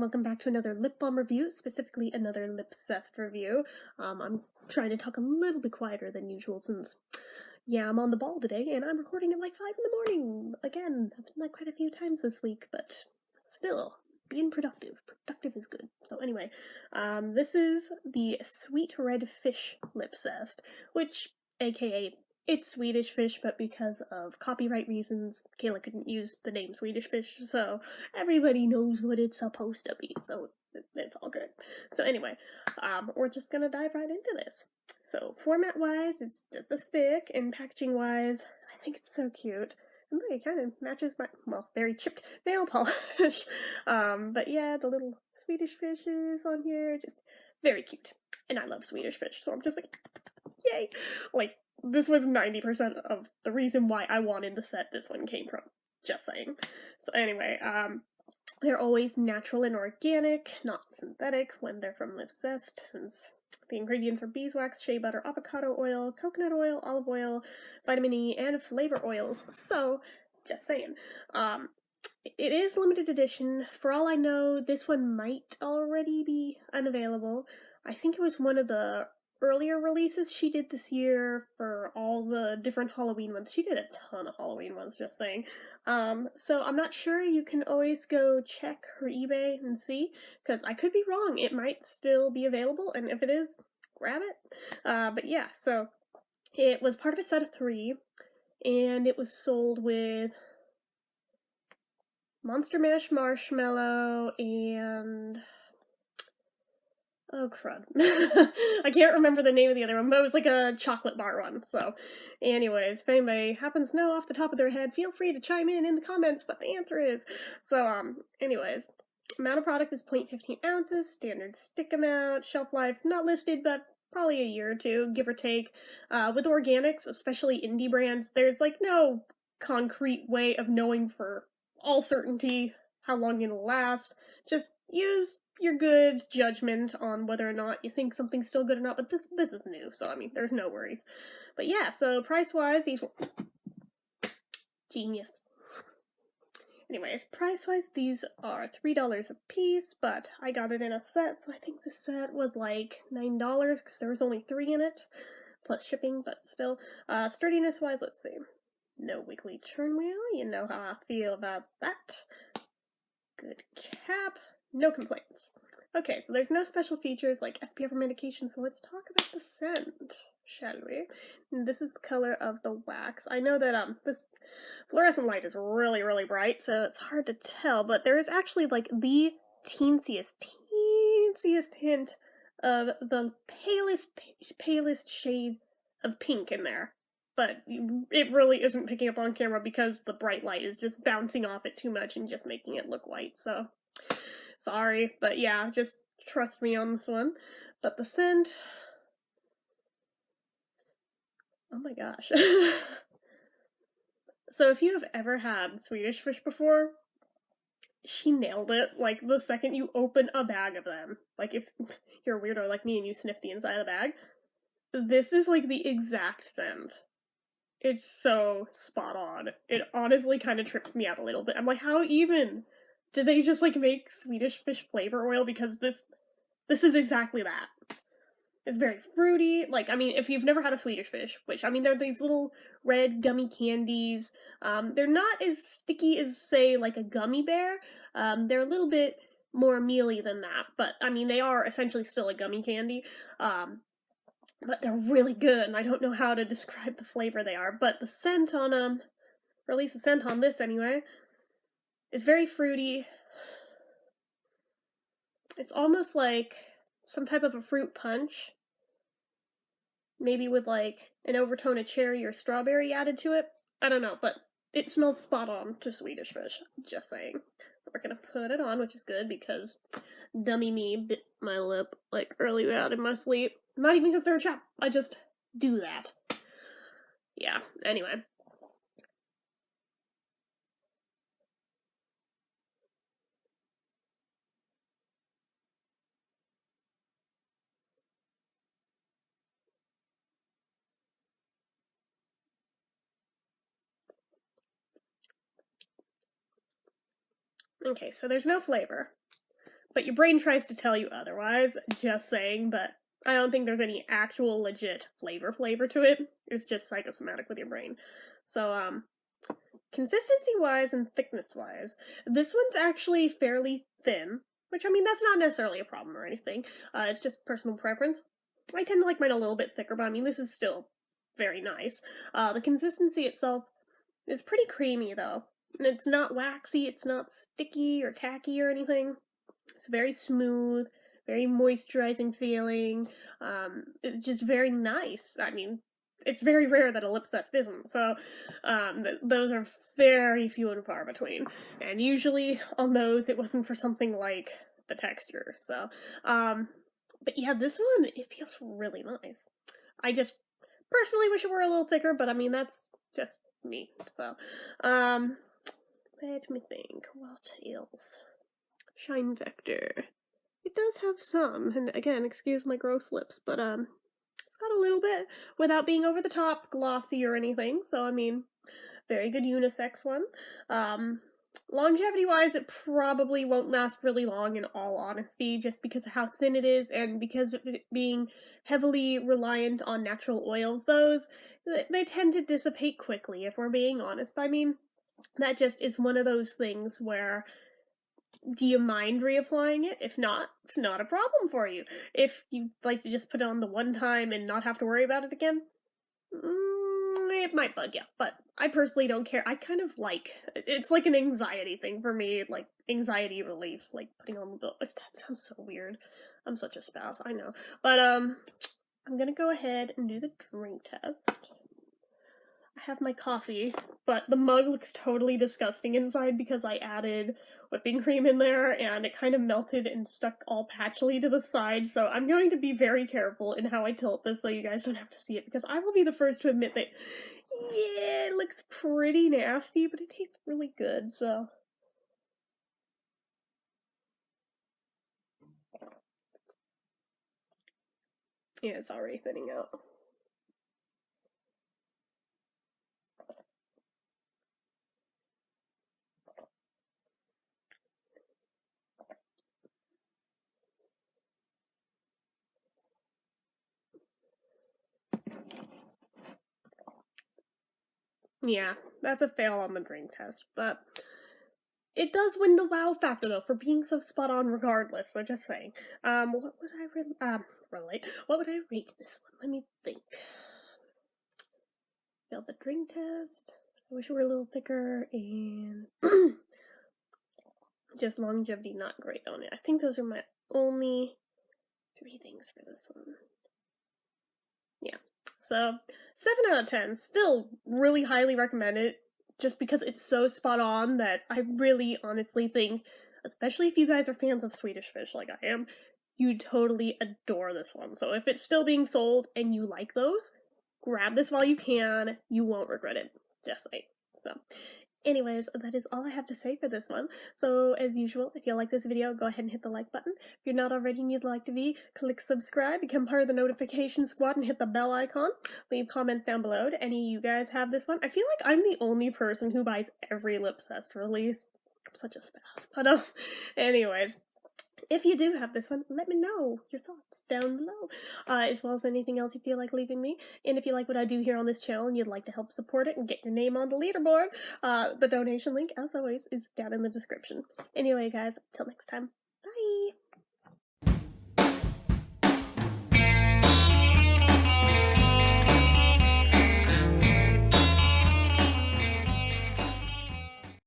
welcome back to another lip balm review, specifically another Lipsessed review. I'm trying to talk a little bit quieter than usual since, yeah, I'm on the ball today and I'm recording at like 5 in the morning. Again, I've done that quite a few times this week, but still, being productive. Productive is good. So anyway, this is the Sweet Red Fish Lipsessed, which, aka, it's Swedish fish, but because of copyright reasons, Kayla couldn't use the name Swedish fish, so everybody knows what it's supposed to be, so it's all good. So anyway, we're just gonna dive right into this. So format-wise, it's just a stick, and packaging-wise, I think it's so cute. And look, it kind of matches my, well, very chipped nail polish. But yeah, the little Swedish fishes on here, just very cute. And I love Swedish fish, so I'm just like, yay! Like, this was 90% of the reason why I wanted the set this one came from. Just saying. So anyway, they're always natural and organic, not synthetic when they're from Lipsessed, since the ingredients are beeswax, shea butter, avocado oil, coconut oil, olive oil, vitamin E, and flavor oils. So, just saying. It is limited edition. For all I know, this one might already be unavailable. I think it was one of the earlier releases she did this year for all the different Halloween ones. She did a ton of Halloween ones, just saying. So I'm not sure. You can always go check her eBay and see, because I could be wrong. It might still be available, and if it is, grab it. But yeah, so it was part of a set of 3, and it was sold with Monster Mash Marshmallow and... oh, crud. I can't remember the name of the other one, but it was like a chocolate bar one. So, anyways, if anybody happens to know off the top of their head, feel free to chime in the comments what the answer is. So, anyways, amount of product is 0.15 ounces, standard stick amount, shelf life, not listed, but probably a year or 2, give or take. With organics, especially indie brands, there's like no concrete way of knowing for all certainty how long it'll last. Just use your good judgment on whether or not you think something's still good or not, but this is new, so I mean, there's no worries. But yeah, so price-wise, these were... genius. Anyways, price-wise, these are $3 a piece, but I got it in a set, so I think the set was like $9, because there was only 3 in it, plus shipping, but still. Sturdiness-wise, let's see. No wiggly turn wheel, you know how I feel about that. Good cap. No complaints. Okay, so there's no special features like SPF or medication, so let's talk about the scent, shall we? And this is the color of the wax. I know that this fluorescent light is really, really bright, so it's hard to tell, but there is actually like the teensiest hint of the palest shade of pink in there. But it really isn't picking up on camera because the bright light is just bouncing off it too much and just making it look white, so sorry, but yeah, just trust me on this one. But the scent... oh my gosh. So if you have ever had Swedish fish before, she nailed it. Like, the second you open a bag of them, like if you're a weirdo like me and you sniff the inside of the bag, this is like the exact scent. It's so spot on. It honestly kind of trips me out a little bit. I'm like, how even did they just like make Swedish fish flavor oil? Because this is exactly that. It's very fruity. Like, I mean, if you've never had a Swedish fish, which, I mean, they're these little red gummy candies. They're not as sticky as, say, like a gummy bear. They're a little bit more mealy than that. But, I mean, they are essentially still a gummy candy. But they're really good, and I don't know how to describe the flavor they are, but the scent on them, or at least the scent on this anyway, is very fruity. It's almost like some type of a fruit punch, maybe with like an overtone of cherry or strawberry added to it. I don't know, but it smells spot on to Swedish fish, just saying. So we're gonna put it on, which is good because dummy me bit my lip like early out in my sleep. Not even because they're a chap, I just do that. Yeah, anyway. Okay, so there's no flavor, but your brain tries to tell you otherwise, just saying, but I don't think there's any actual legit flavor to it. It's just psychosomatic with your brain. So, consistency-wise and thickness-wise, this one's actually fairly thin, which, I mean, that's not necessarily a problem or anything. It's just personal preference. I tend to like mine a little bit thicker, but I mean, this is still very nice. The consistency itself is pretty creamy, though. And it's not waxy, it's not sticky or tacky or anything. It's very smooth, very moisturizing feeling. It's just very nice. I mean, it's very rare that a Lipsessed isn't, so those are very few and far between. And usually on those, it wasn't for something like the texture. So, but yeah, this one, it feels really nice. I just personally wish it were a little thicker, but I mean, that's just me. So, let me think. What else? Shine Vector. It does have some, and again, excuse my gross lips, but it's got a little bit without being over the top glossy or anything. So I mean, very good unisex one. Longevity wise, it probably won't last really long in all honesty, just because of how thin it is and because of it being heavily reliant on natural oils. Those they tend to dissipate quickly, if we're being honest. I mean, that just is one of those things where, do you mind reapplying it? If not, it's not a problem for you. If you'd like to just put it on the one time and not have to worry about it again, it might bug you, but I personally don't care. I kind of like, it's like an anxiety thing for me, like anxiety relief, like putting on the, that sounds so weird. I'm such a spouse, I know. But I'm gonna go ahead and do the drink test. I have my coffee, but the mug looks totally disgusting inside because I added whipping cream in there and it kind of melted and stuck all patchily to the side, so I'm going to be very careful in how I tilt this so you guys don't have to see it, because I will be the first to admit that, yeah, it looks pretty nasty, but it tastes really good, so. Yeah, it's already thinning out. Yeah, that's a fail on the drink test, but it does win the wow factor though for being so spot on regardless, so just saying. What would I relate? What would I rate this one? Let me think. Failed the drink test. I wish it were a little thicker, and just longevity not great on it. I think those are my only 3 things for this one. Yeah. So 7 out of 10. Still really highly recommend it, just because it's so spot on that I really honestly think, especially if you guys are fans of Swedish Fish like I am, you'd totally adore this one. So if it's still being sold and you like those, grab this while you can. You won't regret it. Just like so. Anyways, that is all I have to say for this one. So, as usual, if you like this video, go ahead and hit the like button. If you're not already and you'd like to be, click subscribe, become part of the notification squad, and hit the bell icon. Leave comments down below. Do any of you guys have this one? I feel like I'm the only person who buys every Lipsessed release. I'm such a spaz. But, anyways, if you do have this one, let me know your thoughts down below, as well as anything else you feel like leaving me. And if you like what I do here on this channel and you'd like to help support it and get your name on the leaderboard, the donation link, as always, is down in the description. Anyway, guys, till next time.